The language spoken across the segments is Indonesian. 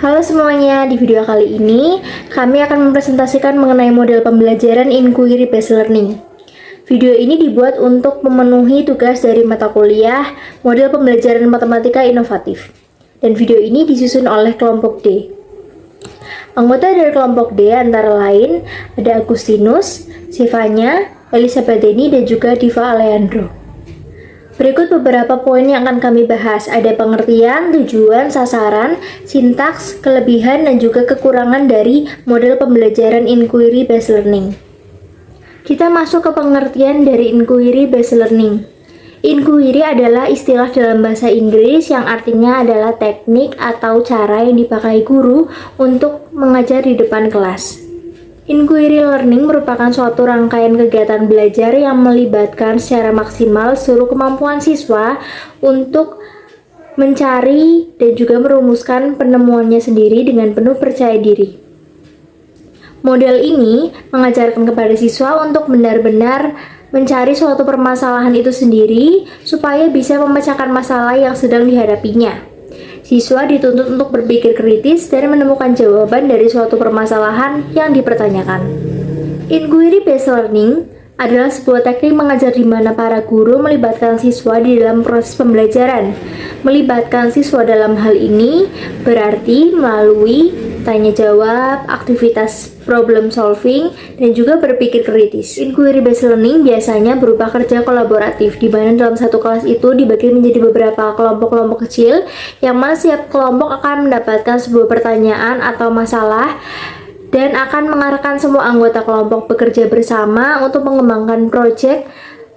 Halo semuanya, di video kali ini kami akan mempresentasikan mengenai model pembelajaran Inquiry Based Learning. Video ini dibuat untuk memenuhi tugas dari mata kuliah model pembelajaran matematika inovatif. Dan video ini disusun oleh kelompok D. Anggota dari kelompok D antara lain ada Agustinus, Sivanya, Elizabeth Deni, dan juga Diva Alejandro. Berikut beberapa poin yang akan kami bahas. Ada pengertian, tujuan, sasaran, sintaks, kelebihan, dan juga kekurangan dari model pembelajaran Inquiry Based Learning. Kita masuk ke pengertian dari Inquiry Based Learning. Inquiry adalah istilah dalam bahasa Inggris yang artinya adalah teknik atau cara yang dipakai guru untuk mengajar di depan kelas. Inquiry learning merupakan suatu rangkaian kegiatan belajar yang melibatkan secara maksimal seluruh kemampuan siswa untuk mencari dan juga merumuskan penemuannya sendiri dengan penuh percaya diri. Model ini mengajarkan kepada siswa untuk benar-benar mencari suatu permasalahan itu sendiri supaya bisa memecahkan masalah yang sedang dihadapinya. Siswa dituntut untuk berpikir kritis dan menemukan jawaban dari suatu permasalahan yang dipertanyakan. Inquiry Based Learning adalah sebuah teknik mengajar di mana para guru melibatkan siswa di dalam proses pembelajaran. Melibatkan siswa dalam hal ini berarti melalui tanya jawab, aktivitas problem solving, dan juga berpikir kritis. Inquiry Based Learning biasanya berupa kerja kolaboratif, di mana dalam satu kelas itu dibagi menjadi beberapa kelompok-kelompok kecil, yang mana setiap kelompok akan mendapatkan sebuah pertanyaan atau masalah, dan akan mengarahkan semua anggota kelompok bekerja bersama untuk mengembangkan proyek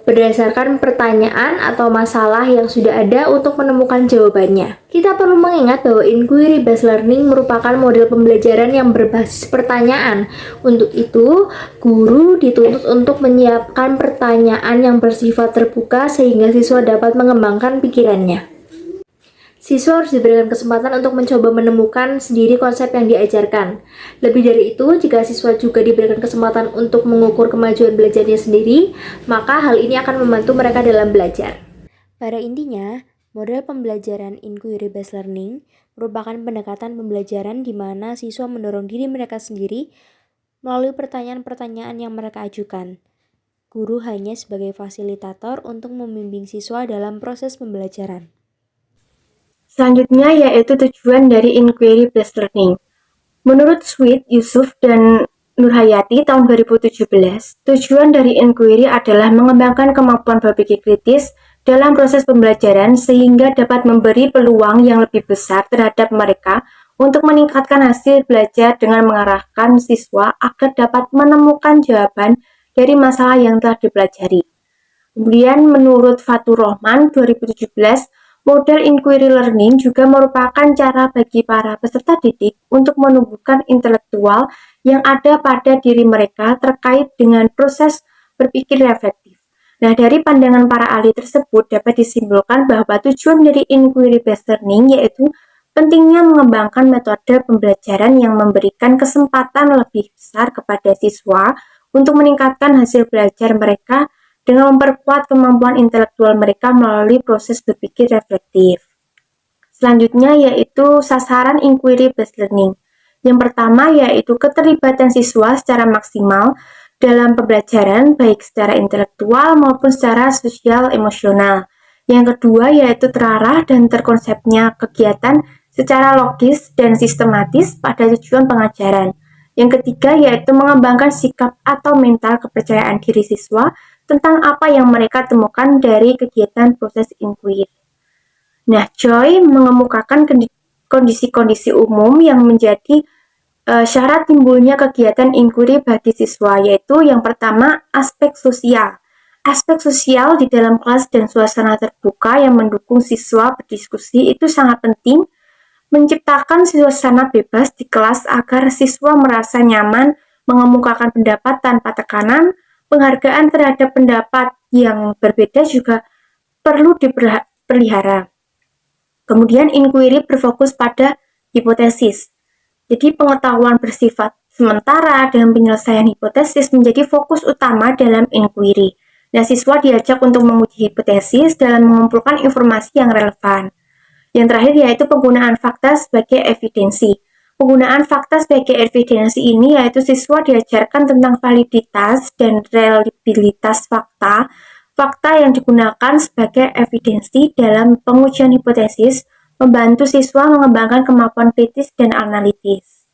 berdasarkan pertanyaan atau masalah yang sudah ada untuk menemukan jawabannya. Kita perlu mengingat bahwa Inquiry Based Learning merupakan model pembelajaran yang berbasis pertanyaan. Untuk itu, guru dituntut untuk menyiapkan pertanyaan yang bersifat terbuka sehingga siswa dapat mengembangkan pikirannya. Siswa harus diberikan kesempatan untuk mencoba menemukan sendiri konsep yang diajarkan. Lebih dari itu, jika siswa juga diberikan kesempatan untuk mengukur kemajuan belajarnya sendiri, maka hal ini akan membantu mereka dalam belajar. Pada intinya, model pembelajaran Inquiry Based Learning merupakan pendekatan pembelajaran di mana siswa mendorong diri mereka sendiri melalui pertanyaan-pertanyaan yang mereka ajukan. Guru hanya sebagai fasilitator untuk membimbing siswa dalam proses pembelajaran. Selanjutnya yaitu tujuan dari Inquiry Based Learning. Menurut Sweet, Yusuf, dan Nurhayati tahun 2017, tujuan dari Inquiry adalah mengembangkan kemampuan berpikir kritis dalam proses pembelajaran sehingga dapat memberi peluang yang lebih besar terhadap mereka untuk meningkatkan hasil belajar dengan mengarahkan siswa agar dapat menemukan jawaban dari masalah yang telah dipelajari. Kemudian menurut Fatur Rahman 2017, model Inquiry Learning juga merupakan cara bagi para peserta didik untuk menumbuhkan intelektual yang ada pada diri mereka terkait dengan proses berpikir reflektif. Nah, dari pandangan para ahli tersebut dapat disimpulkan bahwa tujuan dari Inquiry Based Learning yaitu pentingnya mengembangkan metode pembelajaran yang memberikan kesempatan lebih besar kepada siswa untuk meningkatkan hasil belajar mereka dengan memperkuat kemampuan intelektual mereka melalui proses berpikir reflektif. Selanjutnya yaitu sasaran Inquiry Based Learning. Yang pertama yaitu keterlibatan siswa secara maksimal dalam pembelajaran baik secara intelektual maupun secara sosial emosional. Yang kedua yaitu terarah dan terkonsepnya kegiatan secara logis dan sistematis pada tujuan pengajaran. Yang ketiga yaitu mengembangkan sikap atau mental kepercayaan diri siswa tentang apa yang mereka temukan dari kegiatan proses inquiry. Nah, Joy mengemukakan kondisi-kondisi umum yang menjadi syarat timbulnya kegiatan inquiry bagi siswa, yaitu yang pertama aspek sosial. Aspek sosial di dalam kelas dan suasana terbuka yang mendukung siswa berdiskusi itu sangat penting, menciptakan suasana bebas di kelas agar siswa merasa nyaman mengemukakan pendapat tanpa tekanan. Penghargaan terhadap pendapat yang berbeda juga perlu dipelihara. Kemudian inquiry berfokus pada hipotesis. Jadi pengetahuan bersifat sementara dan penyelesaian hipotesis menjadi fokus utama dalam inquiry. Nah, siswa diajak untuk menguji hipotesis dalam mengumpulkan informasi yang relevan. Yang terakhir yaitu penggunaan fakta sebagai evidensi. Penggunaan fakta sebagai evidensi ini yaitu siswa diajarkan tentang validitas dan reliabilitas fakta, fakta yang digunakan sebagai evidensi dalam pengujian hipotesis, membantu siswa mengembangkan kemampuan kritis dan analitis.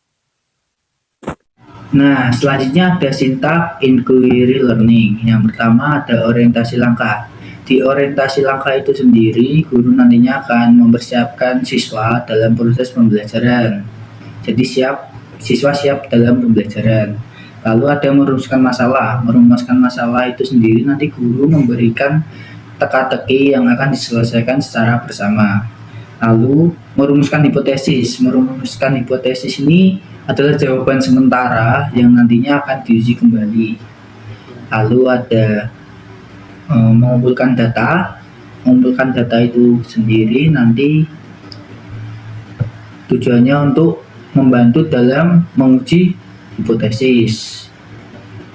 Nah, selanjutnya ada sintak inquiry learning. Yang pertama ada orientasi langkah. Di orientasi langkah itu sendiri, guru nantinya akan mempersiapkan siswa dalam proses pembelajaran. Jadi siswa siap dalam pembelajaran. Lalu ada merumuskan masalah. Merumuskan masalah itu sendiri nanti guru memberikan teka-teki yang akan diselesaikan secara bersama. Lalu merumuskan hipotesis. Merumuskan hipotesis ini adalah jawaban sementara yang nantinya akan diuji kembali. Lalu ada mengumpulkan data. Mengumpulkan data itu sendiri nanti tujuannya untuk membantu dalam menguji hipotesis.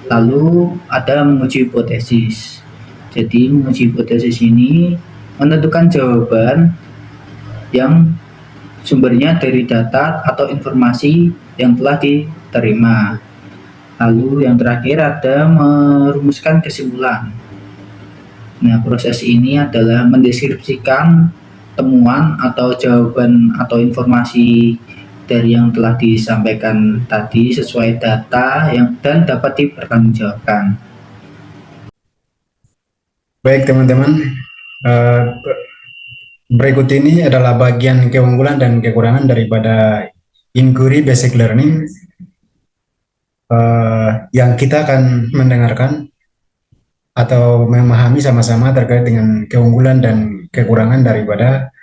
Lalu ada menguji hipotesis. Jadi menguji hipotesis ini menentukan jawaban yang sumbernya dari data atau informasi yang telah diterima. Lalu yang terakhir ada merumuskan kesimpulan. Nah, proses ini adalah mendeskripsikan temuan atau jawaban atau informasi dari yang telah disampaikan tadi sesuai data dan dapat dipertanggungjawabkan. Baik teman-teman, berikut ini adalah bagian keunggulan dan kekurangan daripada inquiry basic learning yang kita akan mendengarkan atau memahami sama-sama terkait dengan keunggulan dan kekurangan daripada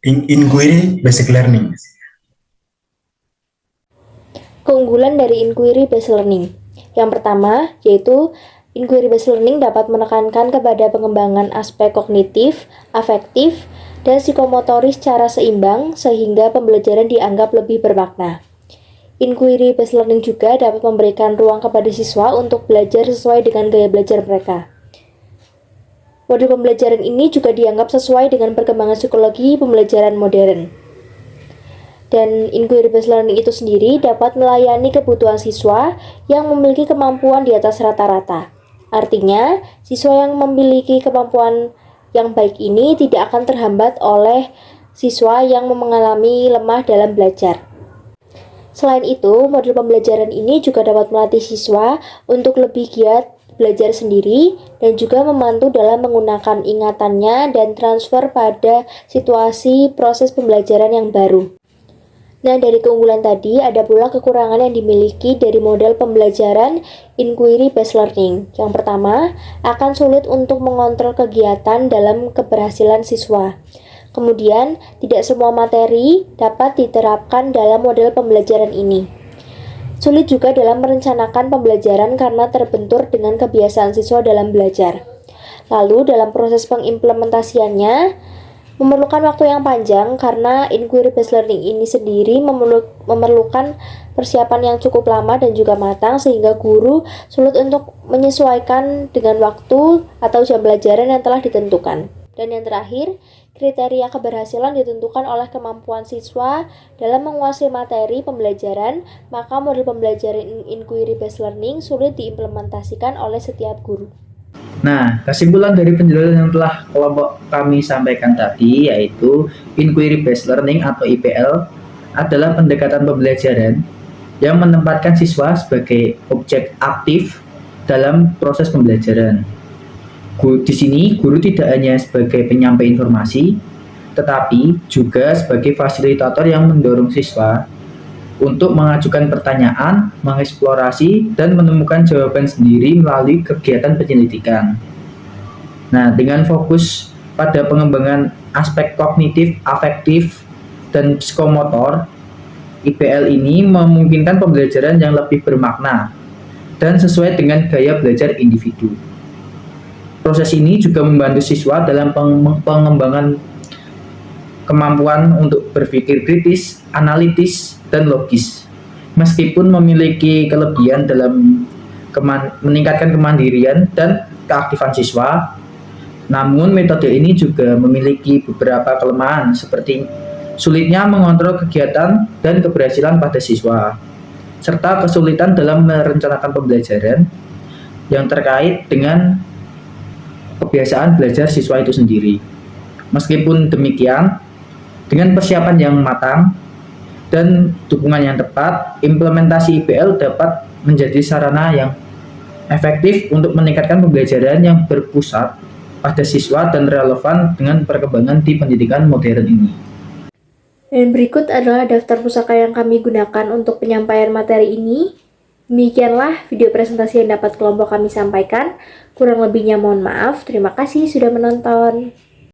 inquiry basic learning. Keunggulan dari inquiry based learning. Yang pertama, yaitu inquiry based learning dapat menekankan kepada pengembangan aspek kognitif, afektif, dan psikomotoris secara seimbang sehingga pembelajaran dianggap lebih bermakna. Inquiry based learning juga dapat memberikan ruang kepada siswa untuk belajar sesuai dengan gaya belajar mereka. Model pembelajaran ini juga dianggap sesuai dengan perkembangan psikologi pembelajaran modern. Dan inquiry based learning itu sendiri dapat melayani kebutuhan siswa yang memiliki kemampuan di atas rata-rata. Artinya, siswa yang memiliki kemampuan yang baik ini tidak akan terhambat oleh siswa yang mengalami lemah dalam belajar. Selain itu, model pembelajaran ini juga dapat melatih siswa untuk lebih giat belajar sendiri dan juga membantu dalam menggunakan ingatannya dan transfer pada situasi proses pembelajaran yang baru. Nah, dari keunggulan tadi ada pula kekurangan yang dimiliki dari model pembelajaran inquiry based learning. Yang pertama, akan sulit untuk mengontrol kegiatan dalam keberhasilan siswa. Kemudian, tidak semua materi dapat diterapkan dalam model pembelajaran ini. Sulit juga dalam merencanakan pembelajaran karena terbentur dengan kebiasaan siswa dalam belajar. Lalu, dalam proses pengimplementasiannya, memerlukan waktu yang panjang karena inquiry based learning ini sendiri memerlukan persiapan yang cukup lama dan juga matang sehingga guru sulit untuk menyesuaikan dengan waktu atau jam pelajaran yang telah ditentukan. Dan yang terakhir, kriteria keberhasilan ditentukan oleh kemampuan siswa dalam menguasai materi pembelajaran, maka model pembelajaran inquiry based learning sulit diimplementasikan oleh setiap guru. Nah, kesimpulan dari penjelasan yang telah kelompok kami sampaikan tadi yaitu Inquiry Based Learning atau IPL adalah pendekatan pembelajaran yang menempatkan siswa sebagai objek aktif dalam proses pembelajaran. Di sini, guru tidak hanya sebagai penyampai informasi, tetapi juga sebagai fasilitator yang mendorong siswa untuk mengajukan pertanyaan, mengeksplorasi, dan menemukan jawaban sendiri melalui kegiatan penyelidikan. Nah, dengan fokus pada pengembangan aspek kognitif, afektif, dan psikomotor, IPL ini memungkinkan pembelajaran yang lebih bermakna dan sesuai dengan gaya belajar individu. Proses ini juga membantu siswa dalam pengembangan kemampuan untuk berpikir kritis, analitis, dan logis. Meskipun memiliki kelebihan dalam meningkatkan kemandirian dan keaktifan siswa, namun metode ini juga memiliki beberapa kelemahan seperti sulitnya mengontrol kegiatan dan keberhasilan pada siswa, serta kesulitan dalam merencanakan pembelajaran yang terkait dengan kebiasaan belajar siswa itu sendiri. Meskipun demikian, dengan persiapan yang matang dan dukungan yang tepat, implementasi IPL dapat menjadi sarana yang efektif untuk meningkatkan pembelajaran yang berpusat pada siswa dan relevan dengan perkembangan di pendidikan modern ini. Dan berikut adalah daftar pusaka yang kami gunakan untuk penyampaian materi ini. Demikianlah video presentasi yang dapat kelompok kami sampaikan. Kurang lebihnya mohon maaf. Terima kasih sudah menonton.